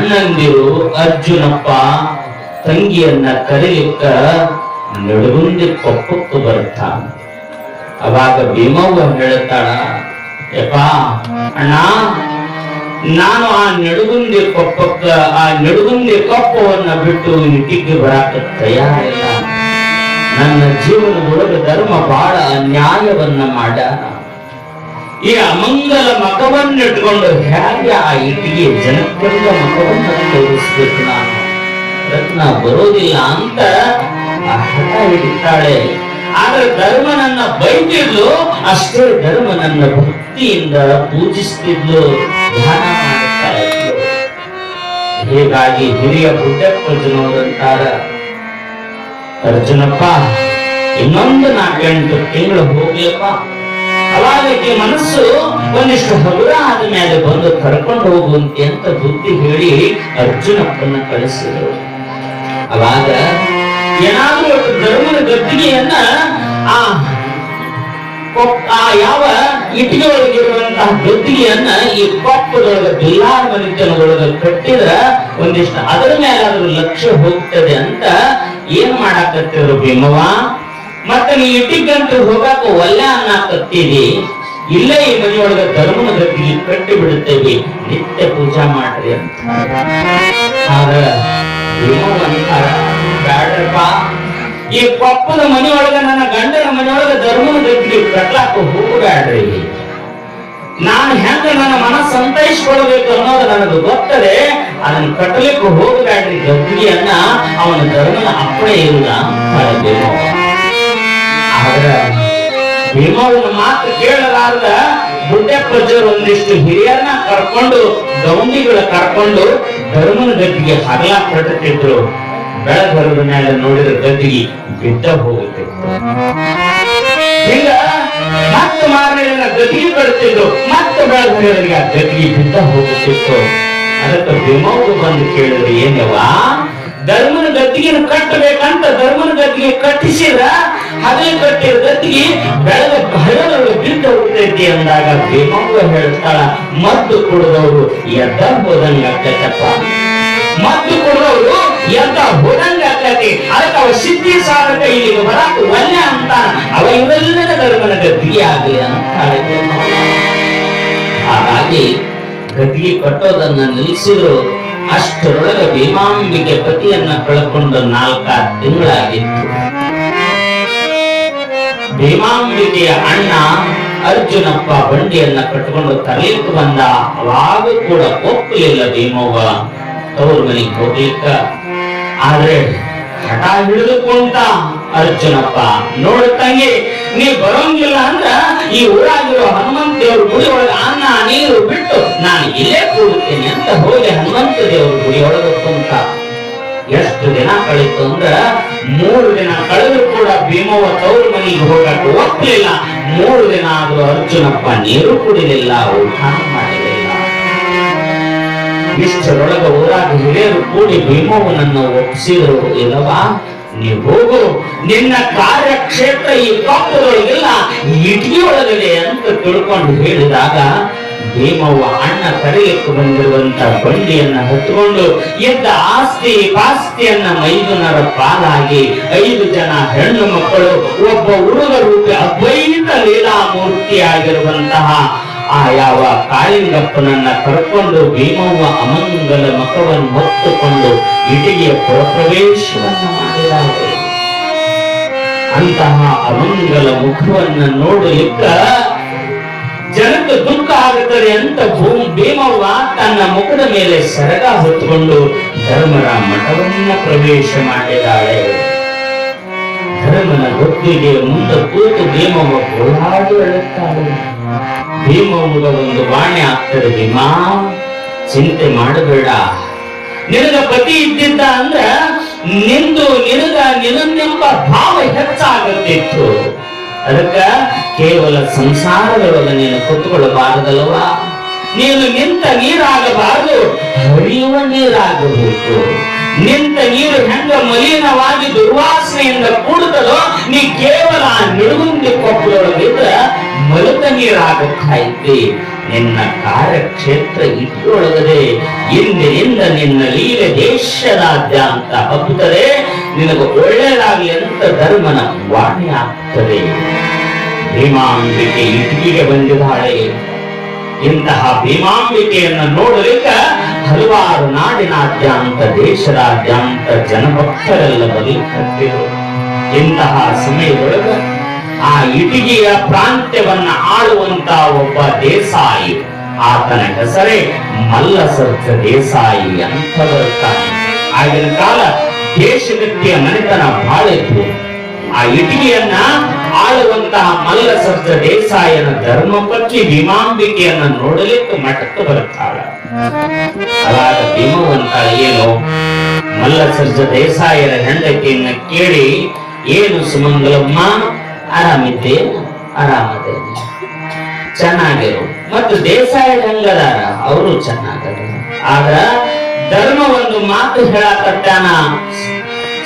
ಅಣ್ಣಂದಿರು ಅರ್ಜುನಪ್ಪ ತಂಗಿಯನ್ನ ಕರೀಲಿಕ್ಕ ನಡುಗುಂದಿ ಕೊಪ್ಪಕ್ಕೆ ಬರ್ತಾನ. ಅವಾಗ ಭೀಮವ್ವ ಹೇಳ್ತಾಳ, ಯಪ್ಪ ಅಣ್ಣ, ನಾನು ಆ ನಡುಗುಂದಿ ಕೊಪ್ಪವನ್ನ ಬಿಟ್ಟು ಇಟಿಗೆ ಬರಾಕ ತಯಾರಿಲ್ಲ. ನನ್ನ ಜೀವನದೊಳಗೆ ಧರ್ಮ ಬಹಳ ಅನ್ಯಾಯವನ್ನ ಮಾಡ್ಯಾನ. ಈ ಅಮಂಗಲ ಮಖವನ್ನಿಟ್ಕೊಂಡು ಹೇಗೆ ಆ ಇಟ್ಟಿಗೆ ಜನಕ್ಕೆಲ್ಲ ಮಖವನ್ನ ತೋರಿಸ್ಬೇಕು? ನಾನು ರತ್ನ ಬರೋದಿಲ್ಲ ಅಂತ ಹಠ ಹಿಡಿತಾಳೆ. ಆದ್ರೆ ಧರ್ಮ ನನ್ನ ಬೈತಿದ್ಲು, ಅಷ್ಟೇ ಧರ್ಮ ನನ್ನ ಭಕ್ತಿಯಿಂದ ಪೂಜಿಸ್ತಿದ್ಲು, ಧ್ಯಾನ ಮಾಡ್ತಾ ಇದ್ಲು. ಹೀಗಾಗಿ ಹಿರಿಯ ಬುದ್ಧಪ್ಪಜನವರಂತಾರ, ಅರ್ಜುನಪ್ಪ ಇನ್ನೊಂದು 4-8 ತಿಂಗಳು ಹೋಗ್ಲಿಪ್ಪ. ಅವಾಗಕ್ಕೆ ಮನಸ್ಸು ಒಂದಿಷ್ಟು ಹಗುರ ಆದ ಮೇಲೆ ಬಂದು ಕರ್ಕೊಂಡು ಹೋಗುವಂತೆ ಅಂತ ಬುದ್ಧಿ ಹೇಳಿ ಅರ್ಜುನಪ್ಪನ್ನ ಕಳಿಸಿದ್ರು. ಅವಾಗ ಏನಾದ್ರೂ ಧರ್ಮದ ಗದ್ದಿಗೆಯನ್ನ ಆ ಯಾವ ಇಟ್ಟಿಗೆ ಒಳಗಿರುವಂತಹ ಗದ್ದಿಗೆಯನ್ನ ಈ ಕೊಪ್ಪದೊಳಗ ಬಿಲ್ಲಾರ ಮನಿತನದೊಳಗ ಕಟ್ಟಿದ್ರ ಒಂದಿಷ್ಟು ಅದರ ಮೇಲಾದ್ರೂ ಲಕ್ಷ್ಯ ಹೋಗ್ತದೆ ಅಂತ ಏನ್ ಮಾಡಾಕತ್ತಿದ್ರು ಭೀಮವ್ವ. ಮತ್ತೆ ನೀ ಇಟ್ಟಿಗಂತೂ ಹೋಗಾಕ ಒಲ್ಲೆ ಅನ್ನಕತ್ತೀರಿ, ಇಲ್ಲೇ ಈ ಮನೆಯೊಳಗ ಧರ್ಮದ ಗದ್ದಿಗೆ ಕಟ್ಟಿ ಬಿಡುತ್ತೇವೆ, ನಿತ್ಯ ಪೂಜಾ ಮಾಡ್ರಿ ಅಂತ. ಆದ್ರ ಭೀಮವ್ವ ಅಂತಾರ, ಬ್ಯಾಡ್ರಪ್ಪ, ಈ ಕೊಪ್ಪದ ಮನೆಯೊಳಗ ನನ್ನ ಗಂಡನ ಮನೆಯೊಳಗ ಧರ್ಮದ ಗದ್ದಿಗೆ ಕಟ್ಲಾಕ ಹೋಗಬ್ಯಾಡ್ರಿ. ನಾನು ಹೆಂಗ ನನ್ನ ಮನಸ್ಸು ಸಂತೈಸ್ಕೊಳ್ಬೇಕು ಅನ್ನೋದು ನನಗೆ ಗೊತ್ತದೆ. ಅದನ್ನ ಕಟ್ಟಲಿಕ್ಕೆ ಹೋಗಬ್ಯಾಡ್ರಿ ಗದ್ದಿಗೆಯನ್ನ, ಅವನ ಧರ್ಮದ ಅಪ್ಪಣೆ ಇಲ್ಲ ಭೀಮವ್ವ. ಆದ್ರ ಭೀಮವ್ವನ ಮಾತು ಕೇಳಲಾರ್ದ ಬುಡ್ಡೆಪ್ಪಜ್ಜರು ಒಂದಿಷ್ಟು ಹಿರಿಯರನ್ನ ಕರ್ಕೊಂಡು, ಗೌಂಡಿಗಳ ಕರ್ಕೊಂಡು ಧರ್ಮನ ಗದ್ದಿಗೆ ಹಗಲ ಕಟ್ಟುತ್ತಿದ್ರು. ಬೆಳಗರದ ಮೇಲೆ ನೋಡಿದ ಗದ್ದಿಗೆ ಬಿದ್ದ ಹೋಗುತ್ತಿತ್ತು. ಈಗ ಮತ್ತೆ ಮಾರನೆಯ ಗದ್ದಿಗೆ ಕಡುತ್ತಿದ್ರು, ಮತ್ತೆ ಬೆಳಗರಿಗೆ ಆ ಗದ್ದಿಗೆ ಬಿದ್ದ ಹೋಗುತ್ತಿತ್ತು. ಅದಕ್ಕೆ ಭೀಮವ್ವ ಬಂದು ಕೇಳಿದ್ರು, ಏನವ್ವ ಧರ್ಮನ ಗದ್ದಿಗೆ ಕಟ್ಟಬೇಕಂತ ಧರ್ಮನ ಗದ್ದಿಗೆ ಕಟ್ಟಿಸಿದ, ಹಗಲು ಕಟ್ಟಿದ ಗದ್ದಿಗೆ ಬೆಳಗ್ಗೆ ಬಿದ್ದ ಹೋಗ್ತೈತಿ ಅಂದಾಗ ಭೀಮವ್ವ ಹೇಳ್ತಾಳ, ಮದ್ದು ಕುಡಿದವರು ಎದ್ದ ಹೋದಂಗ ಆಗ್ತೈತಪ್ಪ, ಮದ್ದು ಕುಡಿದವರು ಎದ್ದ ಹೋದಂಗ ಆಗ್ತೈತಿ. ಅದಕ್ಕೆ ಅವ ಸಿದ್ಧಿ ಸಾಧಕ ಇಲ್ಲಿಗೆ ಬರಾಕ ಒಲ್ಲೆ ಅಂತ ಅವ ಇವೆಲ್ಲದ ಧರ್ಮನ ಗದ್ದಿಗೆ ಆಗಲಿ ಅಂತಾಳೆ. ಹಾಗಾಗಿ ಗದ್ದಿಗೆ ಕಟ್ಟೋದನ್ನ ನಿಲ್ಲಿಸಿದ್ರು. ಅಷ್ಟರೊಳಗೆ ಭೀಮಾಂಬಿಕೆ ಪತಿಯನ್ನ ಕಳ್ಕೊಂಡು 4-6 ತಿಂಗಳಾಗಿತ್ತು. ಭೀಮಾಂಬಿಕೆಯ ಅಣ್ಣ ಅರ್ಜುನಪ್ಪ ಬಂಡಿಯನ್ನ ಕಟ್ಟಿಕೊಂಡು ತರಲಿಕ್ಕೆ ಬಂದ. ಅವಾಗ ಕೂಡ ಒಪ್ಪಲಿಲ್ಲ ಭೀಮವ್ವ ತವರು ಮನೆಗೆ ಹೋಗ್ಲಿಕ್ಕ. ಆದ್ರೆ ಹಠ ಹಿಡಿದುಕೊಂಡ ಅರ್ಜುನಪ್ಪ, ನೋಡು ತಂಗಿ, ನೀ ಬರೋಂಗಿಲ್ಲ ಅಂದ್ರ ಈ ಊರಾಗಿರೋ ಹನುಮಂತ ದೇವ್ರ ಗುಡಿ ಒಳಗ ಅನ್ನ ನೀರು ಬಿಟ್ಟು ನಾನು ಇಲ್ಲೇ ಕೂಡುತ್ತೇನೆ ಅಂತ ಹೋಗಿ ಹನುಮಂತ ದೇವ್ರ ಗುಡಿ ಒಳಗ ಕುಂತ. ಎಷ್ಟು ದಿನ ಕಳಿತು ಅಂದ್ರ 3 ದಿನ ಕಳೆದ್ರು ಕೂಡ ಭೀಮವ್ವ ತವ್ರ ಮನೆಗೆ ಹೋಗಕ್ಕೆ ಒಪ್ಪಲಿಲ್ಲ. 3 ದಿನ ಆದ್ರೂ ಅರ್ಜುನಪ್ಪ ನೀರು ಕುಡಿಲಿಲ್ಲ, ಊಟ ಮಾಡಲಿಲ್ಲ. ಇಷ್ಟರೊಳಗ ಊರಾಗ ಹಿರಿಯರು ಕೂಡಿ ಭೀಮವ್ವನನ್ನು ಒಪ್ಪಿಸಿದ್ರು, ಇಲ್ಲವಾ ನೀವು ಹೋಗು, ನಿನ್ನ ಕಾರ್ಯಕ್ಷೇತ್ರ ಈ ಕೊಪ್ಪದೊಳಗಿಲ್ಲ, ಇಟ್ಗಿ ಒಳಗಡೆ ಅಂತ ತಿಳ್ಕೊಂಡು ಹೇಳಿದಾಗ ಭೀಮವ್ವ ಅಣ್ಣ ಕರೆಯಕ್ಕೆ ಬಂದಿರುವಂತ ಬಂಡಿಯನ್ನ ಹೊತ್ತುಕೊಂಡು ಎದ್ದ ಆಸ್ತಿ ಪಾಸ್ತಿಯನ್ನ ಮೈದುನರ ಪಾಲಾಗಿ 5 ಜನ ಹೆಣ್ಣು ಮಕ್ಕಳು, ಒಬ್ಬ ಹುಡುಗ ರೂಪಿ ಅದ್ವೈತ ಲೀಲಾಮೂರ್ತಿ ಆಗಿರುವಂತಹ ಆ ಯಾವ ಕಾಳಿಂಗಪ್ಪನನ್ನ ಕರ್ಕೊಂಡು ಭೀಮವ್ವ ಅಮಂಗಲ ಮಖವನ್ನು ಹೊತ್ತುಕೊಂಡು ಇಟಿಗೆಯ ಪ್ರವೇಶವನ್ನು ಮಾಡಿದ್ದಾರೆ. ಅಂತಹ ಅಮಂಗಲ ಮುಖವನ್ನ ನೋಡಲಿಕ್ಕ ಜನಕ್ಕೆ ದುಃಖ ಆಗುತ್ತದೆ ಅಂತ ಭೀಮವ್ವ ತನ್ನ ಮುಖದ ಮೇಲೆ ಸರಗ ಹೊತ್ತುಕೊಂಡು ಧರ್ಮರ ಮಠವನ್ನ ಪ್ರವೇಶ ಮಾಡಿದ್ದಾಳೆ. ಧರ್ಮನ ಗದ್ದಿಗೆ ಮುಂದೆ ಕೂತು ಭೀಮವ್ವ ಗೋಳಾಡಿ ಅಳುತ್ತಾಳೆ. ಭೀಮವ್ವಗ ಒಂದು ವಾಣಿ ಆಗ್ತದೆ, ಭೀಮಾ ಚಿಂತೆ ಮಾಡಬೇಡ, ನಿನಗ ಪತಿ ಇದ್ದಿದ್ದ ಅಂದ್ರ ನಿನನೆಂಬ ಭಾವ ಹೆಚ್ಚಾಗುತ್ತಿತ್ತು. ಅದಕ್ಕ ಕೇವಲ ಸಂಸಾರದೊಳಗೆ ನೀನು ಕೂತ್ಕೊಳ್ಳಬಾರದಲ್ವಾ, ನೀನು ನಿಂತ ನೀರಾಗಬಾರದು, ಹರಿಯುವ ನೀರಾಗಬೇಕು. ನಿಂತ ನೀರು ಹೆಂಗ ಮಲಿನವಾಗಿ ದುರ್ವಾಸನೆಯಿಂದ ಕೂಡುತ್ತದೋ, ನೀ ಕೇವಲ ಆ ನಿಡುಗುಂದಿ ಕೊಪ್ಪದೊಳಗಿದ್ರ ಮಲತ ನೀರಾಗುತ್ತಾ ಇದ್ದಿ. ನಿನ್ನ ಕಾರ್ಯಕ್ಷೇತ್ರ ಇಟ್ಟೊಳಗದೆ ಇಂದಿನಿಂದ ನಿನ್ನ ಲೀಲೆ ದೇಶದಾದ್ಯಂತ ಹಬ್ಬುತ್ತದೆ. ನಿನಗೆ ಒಳ್ಳೆಯದಾಗಲಿ ಅಂತ ಧರ್ಮನ ವಾಣಿ ಆಗ್ತದೆ. ಭೀಮಾಂಬಿಕೆ ಇಟಗಿಗೆ ಬಂದಿದ್ದಾಳೆ. ಇಂತಹ ಭೀಮಾಂಬಿಕೆಯನ್ನು ನೋಡಲಿಕ್ಕೆ ಹಲವಾರು ನಾಡಿನಾದ್ಯಂತ ದೇಶದಾದ್ಯಂತ ಜನಭಕ್ತರೆಲ್ಲ ಬರಲಿಕ್ಕತ್ತಿರು. ಇಂತಹ ಸಮಯದೊಳಗ ಆ ಇಟಗಿಯ ಪ್ರಾಂತ್ಯವನ್ನ ಆಳುವಂತ ಒಬ್ಬ ದೇಸಾಯಿ, ಆತನ ಹೆಸರೇ ಮಲ್ಲಸರ್ಜ ದೇಸಾಯಿ ಅಂತ ಬರುತ್ತಾನೆ. ಆಗಿನ ಕಾಲ ದೇಶಗತಿಯ ಮನೆತನ ಬಹಳ ಇತ್ತು. ಆ ಇಟಗಿಯನ್ನ ಆಳುವಂತಹ ಮಲ್ಲಸರ್ಜ ದೇಸಾಯನ ಧರ್ಮಪತ್ನಿ ಭೀಮಾಂಬಿಕೆಯನ್ನ ನೋಡಲಿಕ್ಕೆ ಮಠಕ್ಕೆ ಬರುತ್ತಾಳ. ಅವಾಗ ಭೀಮವಂತ ಏನು ಮಲ್ಲಸರ್ಜ ದೇಸಾಯನ ಹೆಂಡತಿಯನ್ನ ಕೇಳಿ, ಏನು ಸುಮಂಗಲಮ್ಮ, ಆರಾಮಿದ್ದೆ? ಆರಾಮದೆ, ಚೆನ್ನಾಗಿರು. ಮತ್ತು ದೇಸಾಯ ಹೆಂಗದಾರ? ಅವರು ಚೆನ್ನಾಗದ. ಆದ್ರ ಧರ್ಮ ಒಂದು ಮಾತು ಹೇಳಕತ್ತಾನ,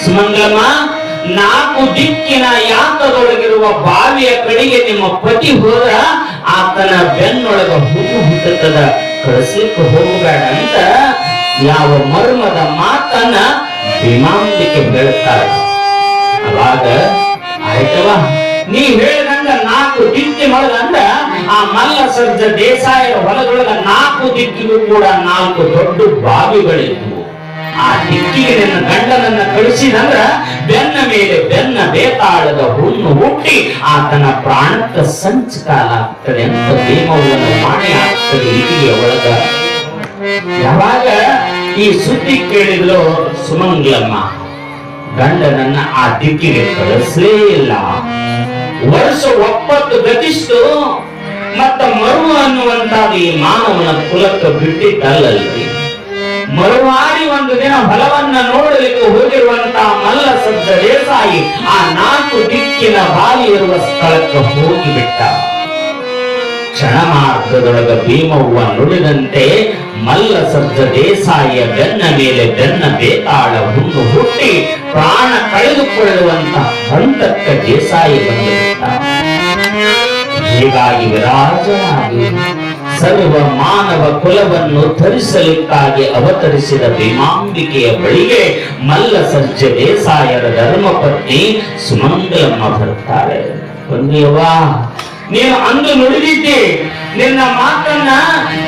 ಸುಮಂಗಲಮ್ಮ, 4 ದಿಕ್ಕಿನ ಯಾತದೊಳಗಿರುವ ಬಾವಿಯ ಕಡೆಗೆ ನಿಮ್ಮ ಪತಿ ಹೋದ್ರ ಆತನ ಬೆನ್ನೊಳಗ ಹುಣ್ಣು ಹುಟ್ಟುತ್ತದ, ಕಳಿಸ್ಲಿಕ್ಕೆ ಹೋಗಬೇಡ ಅಂತ ಯಾವ ಮರ್ಮದ ಮಾತನ್ನ ಭೀಮಾಂಬಿಕೆ ಹೇಳ್ತಾಳೆ. ಅವಾಗ ಆಯ್ತವ, ನೀ ಹೇಳಿದಂಗ 4 ದಿಕ್ಕಿನೊಳಗಂದ ಆ ಮಲ್ಲಸರ್ಜ ದೇಸಾಯರ ಹೊಲದೊಳಗ 4 ದಿಕ್ಕಿಗೂ ಕೂಡ 4 ದೊಡ್ಡ ಬಾವಿಗಳಿದ್ವು. ಆ ದಿಕ್ಕಿಗೆ ನಿನ್ನ ಗಂಡನನ್ನ ಕಳಿಸಿದಂದ್ರ ಬೆನ್ನ ಮೇಲೆ ಬೆನ್ನ ಬೇತಾಳದ ಹುಣ್ಣು ಹುಟ್ಟಿ ಆತನ ಪ್ರಾಣಕ್ಕೆ ಸಂಚಕಾಲ ಆಗ್ತದೆ ಅಂತ ಭೀಮವ್ವನ ವಾಣಿ ಆಗ್ತದೆ ಇಟಿಗೆ ಒಳಗ. ಯಾವಾಗ ಈ ಸುದ್ದಿ ಕೇಳಿದ್ಲು ಸುಮಂಗಲಮ್ಮ, ಗಂಡನನ್ನ ಆ ದಿಕ್ಕಿಗೆ ಕಳಿಸಲೇ ಇಲ್ಲ. ವರ್ಷ 9 ಗತಿಸ್ತು. ಮತ್ತ ಮರು ಅನ್ನುವಂತಾದ ಈ ಮಾನವನ ಕುಲಕ್ಕೆ ಬಿಟ್ಟಿದ್ದಲ್ಲಲ್ರಿ. ಮರುವಾರಿ ಒಂದು ದಿನ ಹೊಲವನ್ನ ನೋಡಲಿಕ್ಕೆ ಹೋಗಿರುವಂತಹ ಮಲ್ಲಸರ್ಜ ದೇಸಾಯಿ ಆ 4 ದಿಕ್ಕಿನ ಬಾವಿ ಇರುವ ಸ್ಥಳಕ್ಕೆ ಹೋಗಿಬಿಟ್ಟ. ಕ್ಷಣ ಮಾರ್ಗದೊಳಗ ಭೀಮವ್ವ ನುಡಿದಂತೆ ಮಲ್ಲಸರ್ಜ ದೇಸಾಯಿಯ ಬೆನ್ನ ಮೇಲೆ ಬೆನ್ನ ಬೇತಾಳ ಹುಣ್ಣು ಹುಟ್ಟಿ ಪ್ರಾಣ ಕಳೆದುಕೊಳ್ಳುವಂತ ಹಂತಕ್ಕೆ ದೇಸಾಯಿ ಬಂದುಬಿಟ್ಟ. ಹೀಗಾಗಿ ವಿರಾಜನಾಗಿ ಸರ್ವ ಮಾನವ ಕುಲವನ್ನು ಧರಿಸಲಿಕ್ಕಾಗಿ ಅವತರಿಸಿದ ಭೀಮಾಂಬಿಕೆಯ ಬಳಿಗೆ ಮಲ್ಲಸರ್ಜ ದೇಸಾಯರ ಧರ್ಮಪತ್ನಿ ಸುಮಂಗಲಮ್ಮ ಬರ್ತಾರೆ. ಬಂದಿಯವ್ವಾ, ನೀನು ಅಂದು ನುಡಿದಿದ್ದೆ, ನಿನ್ನ ಮಾತನ್ನ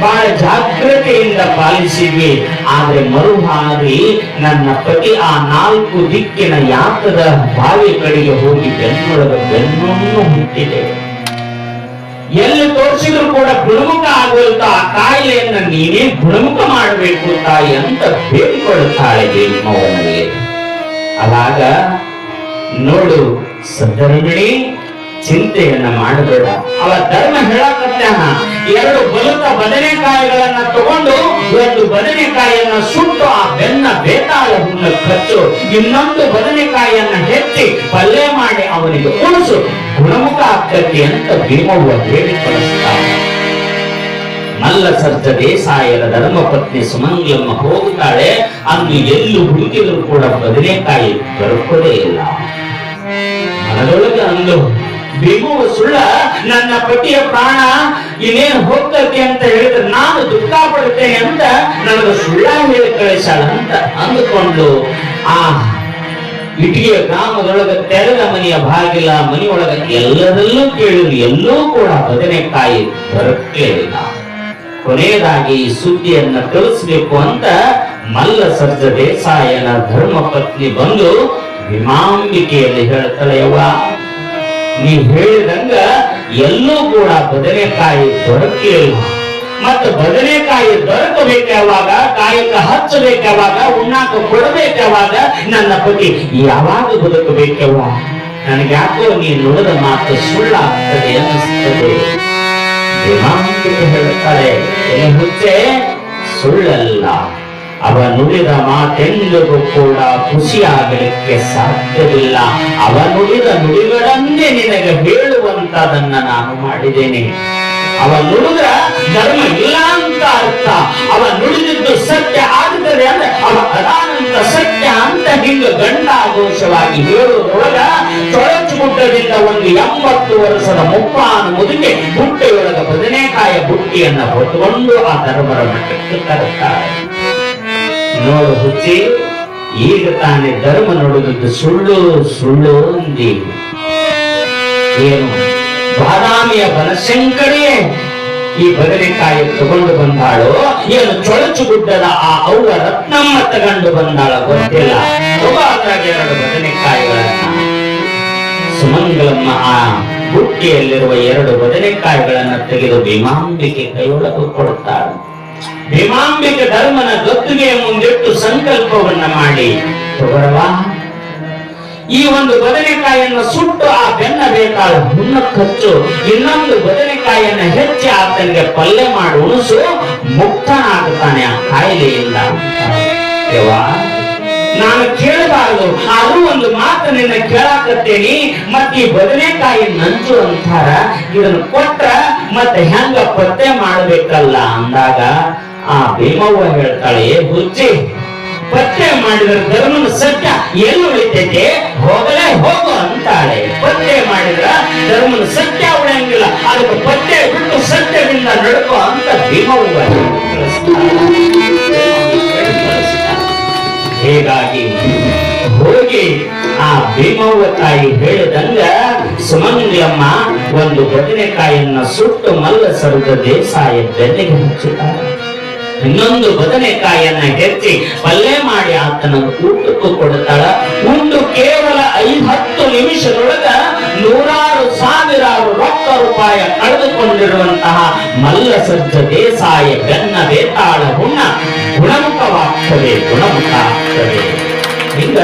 ಬಹಳ ಜಾಗ್ರತೆಯಿಂದ ಪಾಲಿಸಿದ್ವಿ. ಆದ್ರೆ ಮರುಹಾರಿ ನನ್ನ ಪತಿ ಆ 4 ದಿಕ್ಕಿನ ಯಾತದ ಬಾವಿ ಕಡೆಗೆ ಹೋಗಿ ಬೆನ್ನೊಳಗ ಬೆನ್ನನ್ನು ಹುಟ್ಟಿದೆ. ಎಲ್ಲಿ ತೋರಿಸಿದ್ರು ಕೂಡ ಗುಣಮುಖ ಆಗುವಂತ ಆ ಕಾಯಿಲೆಯನ್ನ ನೀನೇ ಗುಣಮುಖ ಮಾಡಬೇಕು ತಾಯಿ ಅಂತ ಬೇಡಿಕೊಳ್ಳುತ್ತಾಳೆ ಭೀಮವ್ವನಿಗೆ. ಅವಾಗ ನೋಡು ಸದ್ದರಮಣಿ, ಚಿಂತೆಯನ್ನ ಮಾಡಬೇಡ. ಅವ ಧರ್ಮ ಹೇಳಕತ್ತಾನ, 2 ಬಲುತ ಬದನೆಕಾಯಿಗಳನ್ನ ತಗೊಂಡು 1 ಬದನೆಕಾಯಿಯನ್ನ ಸುಟ್ಟು ಆ ಬೆನ್ನ ಬೇತಾಳ ಹುಣ್ಣ ಕಚ್ಚು, ಇನ್ನೊಂದು ಬದನೆಕಾಯಿಯನ್ನ ಹೆಚ್ಚಿ ಪಲ್ಯ ಮಾಡಿ ಅವನಿಗೆ ಉಣಿಸು, ಗುಣಮುಖ ಆಗ್ತದೆ ಅಂತ ಭೀಮವ್ವ ಹೇಳಿ ಕಳಿಸ್ತಾನೆ. ಮಲ್ಲಸರ್ಜ ದೇಸಾಯರ ಧರ್ಮಪತ್ನಿ ಸುಮಂಗಲಮ್ಮ ಹೋಗುತ್ತಾಳೆ. ಅಂದು ಎಲ್ಲೂ ಹುಡುಕಿದ್ರು ಕೂಡ ಬದನೆಕಾಯಿ ದೊರಕೋದೇ ಇಲ್ಲ. ಮನದೊಳಗೆ ಅಂದು, ಭೀಮವ್ವ ಸುಳ್ಳ, ನನ್ನ ಪತಿಯ ಪ್ರಾಣ ಇನ್ನೇನು ಹೋಗ್ತದೆ ಅಂತ ಹೇಳಿದ್ರೆ ನಾನು ದುಃಖ ಪಡುತ್ತೇನೆ ಅಂತ ನನಗೆ ಸುಳ್ಳ ಹೇಳಿ ಕಳಿಸಾಳ ಅಂತ ಅಂದುಕೊಂಡು ಆ ಇಟಿಗೆ ಗ್ರಾಮದೊಳಗ ತೆರೆದ ಮನೆಯ ಬಾಗಿಲ ಮನೆಯೊಳಗ ಎಲ್ಲರಲ್ಲೂ ಕೇಳಿದ್ರು, ಎಲ್ಲೂ ಕೂಡ ಬದನೆಕಾಯಿ ದೊರಕಲೇ ಇಲ್ಲ. ಕೊನೆಯದಾಗಿ ಈ ಸುದ್ದಿಯನ್ನ ತಿಳಿಸ್ಬೇಕು ಅಂತ ಮಲ್ಲಸರ್ಜ ದೇಸಾಯನ ಧರ್ಮಪತ್ನಿ ಬಂದು ಭೀಮಾಂಬಿಕೆಯಲ್ಲಿ ಹೇಳ್ತಾಳೆ, ಯವ್ವ, ನೀ ಹೇಳಿದಂಗ ಎಲ್ಲೂ ಕೂಡ ಬದನೆಕಾಯಿ ದೊರಕಲಿಲ್ಲ. ಮತ್ತು ಬದನೆಕಾಯಿ ದೊರಕಬೇಕಾವಾಗ, ಕಾಯಕ ಹಚ್ಚಬೇಕಾವಾಗ, ಉಣ್ಣಾಕ ಕೊಡಬೇಕಾವಾಗ ನನ್ನ ಪತಿ ಯಾವಾಗ ಬದುಕಬೇಕವ್ವ? ನನಗೆ ಯಾಕೋ ನೀ ನುಡಿದ ಮಾತು ಸುಳ್ಳಾಗ್ತದೆ ಅನ್ನಿಸ್ತದೆ. ಭೀಮಾಂಬಿಕೆ ಹೇಳ್ತಾಳೆ, ಹುಚ್ಚೆ, ಸುಳ್ಳಲ್ಲ. ಅವ ನುಡಿದ ಮಾತೆಂದಿಗೂ ಕೂಡ ಖುಷಿಯಾಗಲಿಕ್ಕೆ ಸಾಧ್ಯವಿಲ್ಲ. ಅವ ನುಡಿದ ನುಡಿಗಳನ್ನೇ ನಿನಗೆ ಹೇಳುವಂತದನ್ನ ನಾನು ಮಾಡಿದ್ದೇನೆ. ಅವ ನುಡಿದ್ರ ಧರ್ಮ ಇಲ್ಲ ಅಂತ ಅರ್ಥ. ಅವ ನುಡಿದಿದ್ದು ಸತ್ಯ ಆಗುತ್ತದೆ ಅಂದ್ರೆ ಅವ ಅದಾನಂತ ಸತ್ಯ ಅಂತ ಹಿಂಗ ಗಂಡಾಘೋಷವಾಗಿ ಹೇಳುವುದೊಳಗ ಚೊಳಚುಗುಡ್ಡದಿಂದ ಒಂದು 80 ವರ್ಷದ ಮುಪ್ಪಾನ ಮುದುಕೆ ಬುಟ್ಟೆಯೊಳಗ ಬದನೆಕಾಯ ಬುಟ್ಟಿಯನ್ನ ಹೊತ್ತುಕೊಂಡು ಆ ಧರ್ಮರ ಮಠಕ್ಕೆ ತರುತ್ತಾರೆ. ನೋಡು ಹುಚ್ಚಿ, ಈಗ ತಾನೇ ಧರ್ಮ ನೋಡುವುದು ಸುಳ್ಳು ಸುಳ್ಳು ಅಂದಿ. ಏನು ಬಾದಾಮಿಯ ಬನಶಂಕರಿಯೇ ಈ ಬದನೆಕಾಯಿ ತಗೊಂಡು ಬಂದಾಳು, ಏನು ಚೊಳಚುಗುಡ್ಡದ ಆ ಅವ್ವ ರತ್ನಮ್ಮ ತಗೊಂಡು ಬಂದಾಳ ಗೊತ್ತಿಲ್ಲ. ಅದ್ರಾಗ 2 ಬದನೆಕಾಯಿಗಳನ್ನ ಸುಮಂಗಲಮ್ಮ ಆ ಬುಟ್ಟಿಯಲ್ಲಿರುವ 2 ಬದನೆಕಾಯಿಗಳನ್ನ ತೆಗೆದು ಭೀಮಾಂಬಿಕೆ ಕೈಯೊಳಗೆ ಕೊಡುತ್ತಾಳೆ. ಭೀಮಾಂಬಿಕೆ ಧರ್ಮನ ಗದ್ದುಗೆ ಮುಂದಿಟ್ಟು ಸಂಕಲ್ಪವನ್ನ ಮಾಡಿ, ತಗೊರವಾ ಈ ಒಂದು ಬದನೆಕಾಯಿಯನ್ನು ಸುಟ್ಟು ಆ ಬೆನ್ನ ಬೇಕಾದ ಹುಣ್ಣ ಖರ್ಚು, ಇನ್ನೊಂದು ಬದನೆಕಾಯಿಯನ್ನ ಹೆಚ್ಚಿ ಆತನಿಗೆ ಪಲ್ಯ ಮಾಡಿ ಉಣಿಸು, ಮುಕ್ತನಾಗುತ್ತಾನೆ ಆ ಕಾಯಿಲೆಯಿಂದ. ನಾನು ಕೇಳಬಾರದು, ಆದ್ರೂ ಒಂದು ಮಾತು ನಿನ್ನ ಕೇಳಾಕತ್ತೇನಿ. ಮತ್ತ ಈ ಬದನೆಕಾಯಿ ನಂಚು ಅಂತಾರ, ಇದನ್ನು ಕೊಟ್ರ ಮತ್ತೆ ಹೆಂಗ ಪತ್ತೆ ಮಾಡ್ಬೇಕಲ್ಲ ಅಂದಾಗ ಆ ಭೀಮವ್ವ ಹೇಳ್ತಾಳೆ, ಬುಜ್ಜಿ ಪತ್ತೆ ಮಾಡಿದ್ರೆ ಧರ್ಮನ ಸತ್ಯ ಎಲ್ಲಿ ಉಳಿತೈತೆ, ಹೋಗಲೇ ಹೋಗು ಅಂತಾಳೆ. ಪತ್ತೆ ಮಾಡಿದ್ರ ಧರ್ಮನ ಸತ್ಯ ಉಳಿಯಂಗಿಲ್ಲ, ಅದಕ್ಕೆ ಪತ್ತೆ ಬಿಟ್ಟು ಸತ್ಯದಿಂದ ನಡ್ಕೋ ಅಂತ ಭೀಮವ್ವ ಹೀಗಾಗಿ ಹೋಗಿ ಆ ಭೀಮವ್ವ ತಾಯಿ ಹೇಳಿದಂಗ ಸುಮಂಗಲಮ್ಮ ಒಂದು ಬದನೆಕಾಯಿಯನ್ನ ಸುಟ್ಟು ಮಲ್ಲಸರದ ದೇಸಾಯ ಬೆನ್ನಿಗೆ ಹಚ್ಚಿದ್ದಾರೆ. ಇನ್ನೊಂದು ಬದನೆಕಾಯಿಯನ್ನ ಹೆಚ್ಚಿ ಪಲ್ಯ ಮಾಡಿ ಆತನ ಊಟಕ್ಕೂ ಕೊಡುತ್ತಾಳ. ಉಂಡು ಕೇವಲ 5-10 ನಿಮಿಷದೊಳಗ 100,000 ರೊಕ್ಕ ರೂಪಾಯಿ ಕಳೆದುಕೊಂಡಿರುವಂತಹ ಮಲ್ಲಸಜ್ಜ ದೇಸಾಯ ಬೆನ್ನ ಬೇತಾಳ ಹುಣ್ಣ ಗುಣಮುಖವಾಗ್ತದೆ, ಗುಣಮುಖ ಆಗ್ತದೆ. ಹಿಂಗ